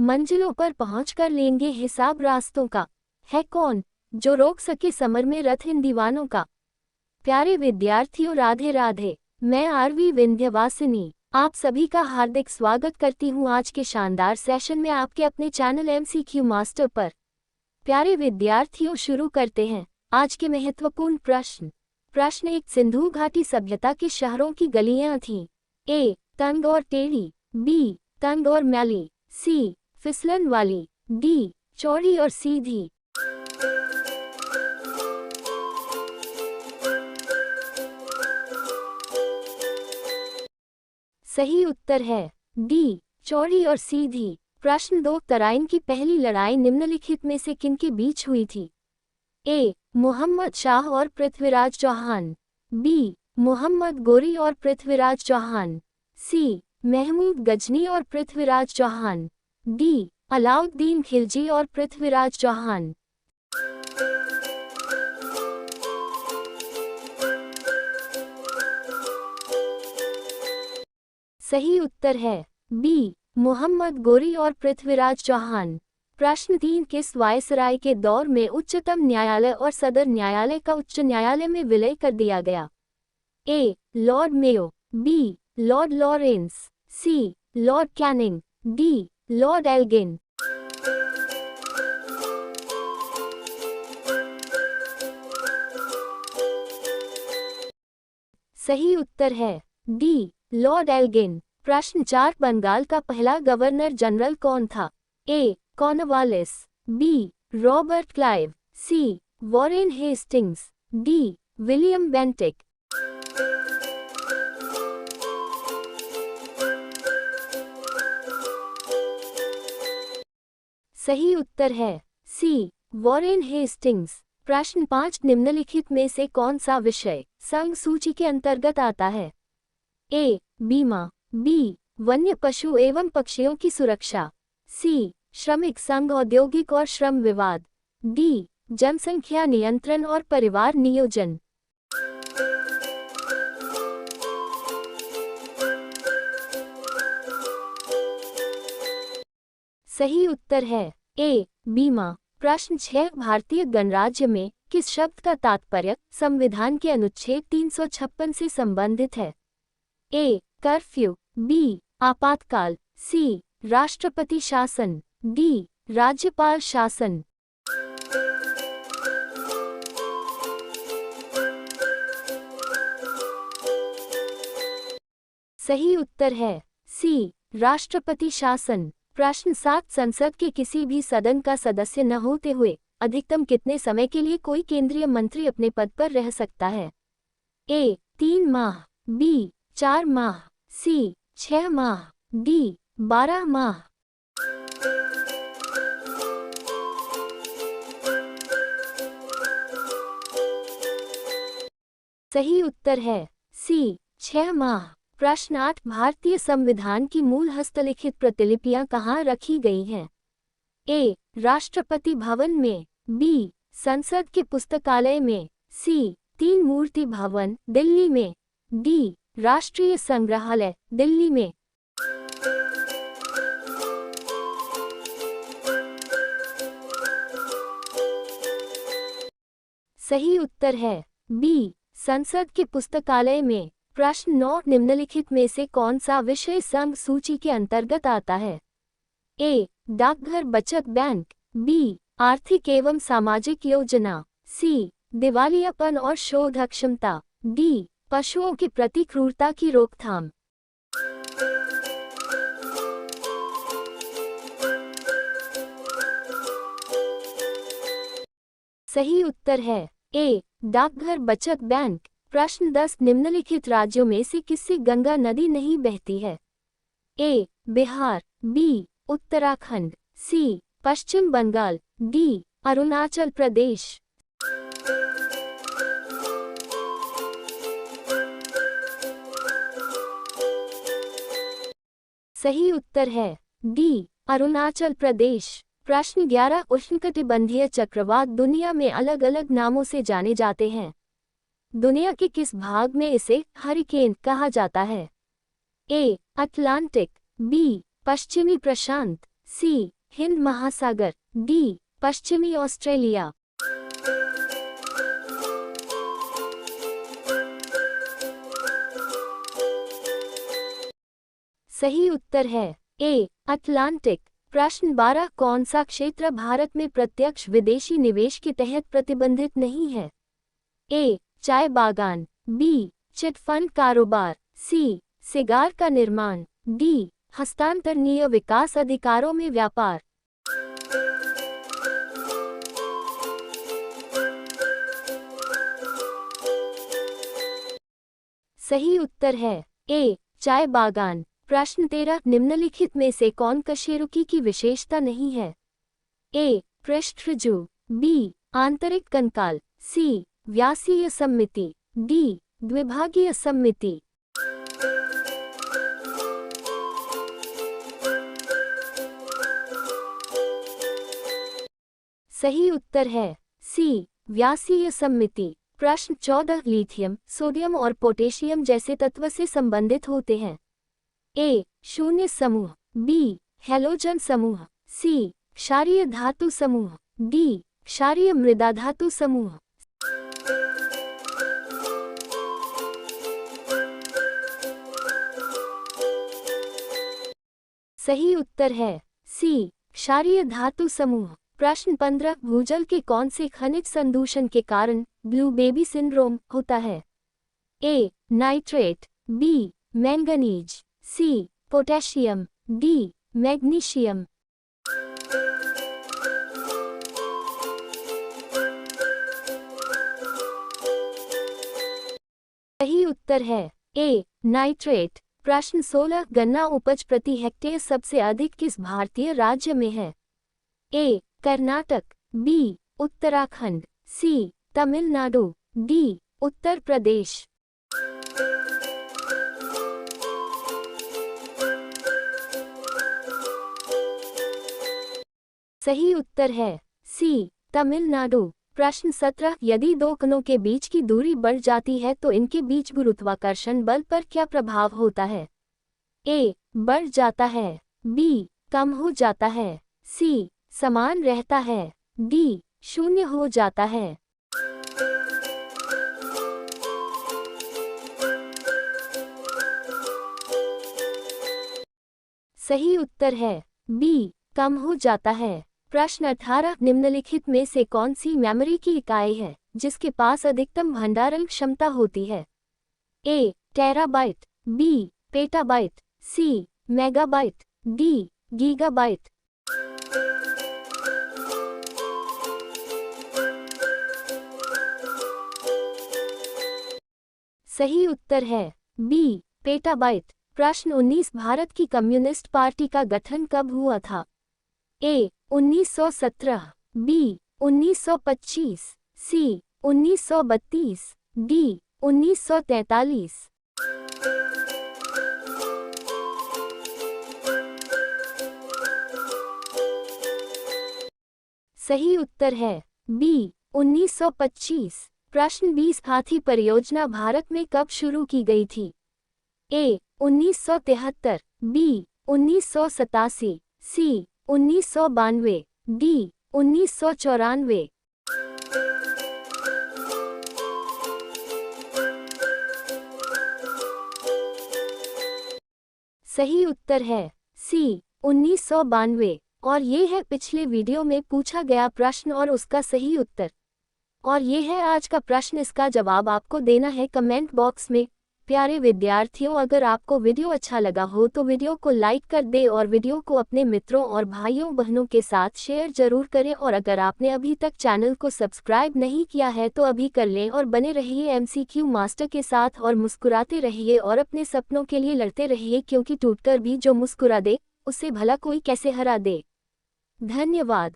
मंजिलों पर पहुंचकर लेंगे हिसाब रास्तों का। है कौन जो रोक सके समर में रथ इन दीवानों का। प्यारे विद्यार्थियों, राधे राधे। मैं आरवी विंध्यवासिनी आप सभी का हार्दिक स्वागत करती हूँ आज के शानदार सेशन में आपके अपने चैनल MCQ मास्टर पर। प्यारे विद्यार्थियों, शुरू करते हैं आज के महत्वपूर्ण प्रश्न 1। सिंधु घाटी सभ्यता के शहरों की गलियां थीं। A. तंग और टेढ़ी, B. तंग और मैली, C. फिसलन वाली, D. चौड़ी और सीधी। सही उत्तर है D. चौड़ी और सीधी। प्रश्न 2। तराइन की पहली लड़ाई निम्नलिखित में से किनके बीच हुई थी। A. मोहम्मद शाह और पृथ्वीराज चौहान, B. मोहम्मद गोरी और पृथ्वीराज चौहान, C. महमूद गजनी और पृथ्वीराज चौहान, D. अलाउद्दीन खिलजी और पृथ्वीराज चौहान। सही उत्तर है B. मोहम्मद गोरी और पृथ्वीराज चौहान। प्रश्न 3। किस वायसराय के दौर में उच्चतम न्यायालय और सदर न्यायालय का उच्च न्यायालय में विलय कर दिया गया। A. Lord Mayo, B. Lord Lawrence, C. Lord Canning, D. Lord Elgin. सही उत्तर है D. Lord Elgin. प्रश्न 4। बंगाल का पहला गवर्नर जनरल कौन था। A. Cornwallis, B. Robert Clive, C. Warren Hastings, D. William Bentinck. सही उत्तर है C. Warren Hastings. प्रश्न 5। निम्नलिखित में से कौन सा विषय संघ सूची के अंतर्गत आता है। A. बीमा, B. वन्य पशु एवं पक्षियों की सुरक्षा, C. श्रमिक संघ औद्योगिक और श्रम विवाद, D. जनसंख्या नियंत्रण और परिवार नियोजन। सही उत्तर है A. बीमा। प्रश्न 6। भारतीय गणराज्य में किस शब्द का तात्पर्य संविधान के अनुच्छेद 356 से संबंधित है। A. Curfew, B. आपातकाल, C. राष्ट्रपति शासन, D. राज्यपाल शासन। सही उत्तर है C. राष्ट्रपति शासन। प्रश्न 7। संसद के किसी भी सदन का सदस्य न होते हुए अधिकतम कितने समय के लिए कोई केंद्रीय मंत्री अपने पद पर रह सकता है। A. 3 माह, B. 4 माह, C. 6 माह, D. 12 माह। सही उत्तर है C. 6 माह। प्रश्न 8। भारतीय संविधान की मूल हस्तलिखित प्रतिलिपियां कहाँ रखी गई हैं। A. राष्ट्रपति भवन में, B. संसद के पुस्तकालय में, C. 3 मूर्ति भवन, दिल्ली में, D. राष्ट्रीय संग्रहालय, दिल्ली में। सही उत्तर है B. संसद के पुस्तकालय में। प्रश्न 9। निम्नलिखित में से कौन सा विषय संघ सूची के अंतर्गत आता है। A. डाकघर बचत बैंक, B. आर्थिक एवं सामाजिक योजना, C. दिवालियापन और शोध अक्षमता, D. पशुओं के प्रति क्रूरता की रोकथाम। सही उत्तर है A. डाकघर बचत बैंक। प्रश्न 10। निम्नलिखित राज्यों में से किससे गंगा नदी नहीं बहती है। A. Bihar, B. Uttarakhand, C. Paschim Bengal, D. Arunachal Pradesh. सही उत्तर है D. अरुणाचल प्रदेश। प्रश्न 11। उष्णकटिबंधीय चक्रवात दुनिया में अलग अलग नामों से जाने जाते हैं। दुनिया के किस भाग में इसे हरिकेन कहा जाता है। A. Atlantic, B. पश्चिमी प्रशांत, सी हिंद महासागर, डी पश्चिमी ऑस्ट्रेलिया। सही उत्तर है ए अटलांटिक। प्रश्न 12 कौन सा क्षेत्र भारत में प्रत्यक्ष विदेशी निवेश के तहत प्रतिबंधित नहीं है? ए चाय बागान, बी चिटफंड कारोबार, सी सिगार का निर्माण, डी हस्तांतरणीय विकास अधिकारों में व्यापार। सही उत्तर है ए चाय बागान। प्रश्न 13 निम्नलिखित में से कौन कशेरुकी की विशेषता नहीं है? ए पृष्ठऋजु, बी आंतरिक कंकाल, सी व्यासीय सममिति, डी द्विभागीय सममिति। सही उत्तर है सी व्यासीय सममिति। प्रश्न 14 लिथियम, सोडियम और पोटेशियम जैसे तत्व से संबंधित होते हैं? ए शून्य समूह, बी हैलोजन समूह, सी क्षारीय धातु समूह, डी क्षारीय मृदा धातु समूह। सही उत्तर है सी क्षारीय धातु समूह। प्रश्न 15 भूजल के कौन से खनिज संदूषण के कारण ब्लू बेबी सिंड्रोम होता है? A nitrate, B manganese, C potassium, D magnesium. सही उत्तर है ए नाइट्रेट। प्रश्न 16 गन्ना उपज प्रति हेक्टेयर सबसे अधिक किस भारतीय राज्य में है? ए कर्नाटक, बी उत्तराखंड, सी तमिलनाडु, डी उत्तर प्रदेश। सही उत्तर है सी तमिलनाडु। प्रश्न 17 यदि दो कणों के बीच की दूरी बढ़ जाती है तो इनके बीच गुरुत्वाकर्षण बल पर क्या प्रभाव होता है? ए बढ़ जाता है, बी कम हो जाता है, सी समान रहता है, डी शून्य हो जाता है। सही उत्तर है बी कम हो जाता है। प्रश्न 18 निम्नलिखित में से कौन सी मेमोरी की इकाई है जिसके पास अधिकतम भंडारण क्षमता होती है? ए टेराबाइट, बी पेटाबाइट, सी मेगाबाइट, डी गीगाबाइट। सही उत्तर है बी पेटाबाइट। प्रश्न 19 भारत की कम्युनिस्ट पार्टी का गठन कब हुआ था? ए 1917, बी 1925, सी 1932, डी 1943। सही उत्तर है बी 1925। प्रश्न 20 हाथी परियोजना भारत में कब शुरू की गई थी? ए 1973, बी 1987, सी 1992, डी 1994। सही उत्तर है सी 1992। और ये है पिछले वीडियो में पूछा गया प्रश्न और उसका सही उत्तर। और ये है आज का प्रश्न, इसका जवाब आपको देना है कमेंट बॉक्स में। प्यारे विद्यार्थियों, अगर आपको वीडियो अच्छा लगा हो तो वीडियो को लाइक कर दे और वीडियो को अपने मित्रों और भाइयों बहनों के साथ शेयर जरूर करें। और अगर आपने अभी तक चैनल को सब्सक्राइब नहीं किया है तो अभी कर लें और बने रहिए MCQ मास्टर के साथ और मुस्कुराते रहिए और अपने सपनों के लिए लड़ते रहिए, क्योंकि टूटकर भी जो मुस्कुरा दे उसे भला कोई कैसे हरा दे। धन्यवाद।